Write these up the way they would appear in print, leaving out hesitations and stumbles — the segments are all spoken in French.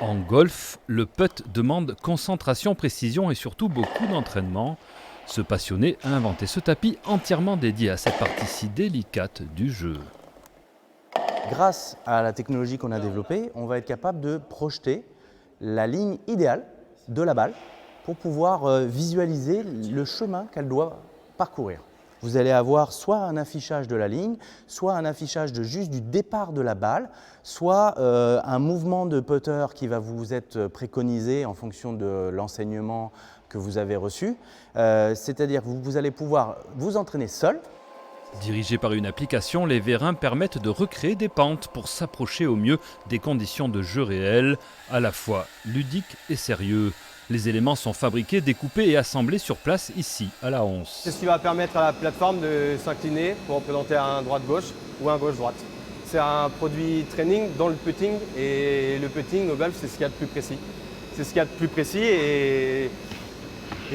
En golf, le putt demande concentration, précision et surtout beaucoup d'entraînement. Ce passionné a inventé ce tapis entièrement dédié à cette partie si délicate du jeu. Grâce à la technologie qu'on a développée, on va être capable de projeter la ligne idéale de la balle pour pouvoir visualiser le chemin qu'elle doit parcourir. Vous allez avoir soit un affichage de la ligne, soit un affichage juste du départ de la balle, soit un mouvement de putter qui va vous être préconisé en fonction de l'enseignement que vous avez reçu. C'est-à-dire que vous allez pouvoir vous entraîner seul. Dirigés par une application, les vérins permettent de recréer des pentes pour s'approcher au mieux des conditions de jeu réelles, à la fois ludiques et sérieux. Les éléments sont fabriqués, découpés et assemblés sur place ici, à la Once. C'est ce qui va permettre à la plateforme de s'incliner pour représenter un droite-gauche ou un gauche-droite. C'est un produit training dans le putting et le putting au golf, c'est ce qu'il y a de plus précis. C'est ce qu'il y a de plus précis et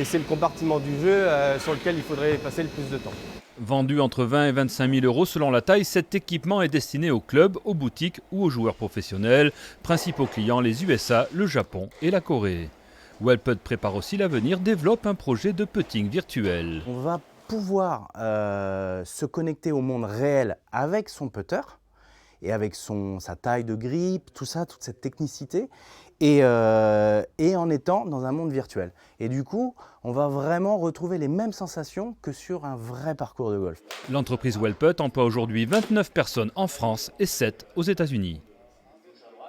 c'est le compartiment du jeu sur lequel il faudrait passer le plus de temps. Vendu entre 20 et 25 000 euros selon la taille, cet équipement est destiné aux clubs, aux boutiques ou aux joueurs professionnels. Principaux clients, les USA, le Japon et la Corée. Wellputt prépare aussi l'avenir, développe un projet de putting virtuel. On va pouvoir se connecter au monde réel avec son putter et avec sa taille de grip, tout ça, toute cette technicité, et en étant dans un monde virtuel. Et du coup, on va vraiment retrouver les mêmes sensations que sur un vrai parcours de golf. L'entreprise Wellputt emploie aujourd'hui 29 personnes en France et 7 aux États-Unis.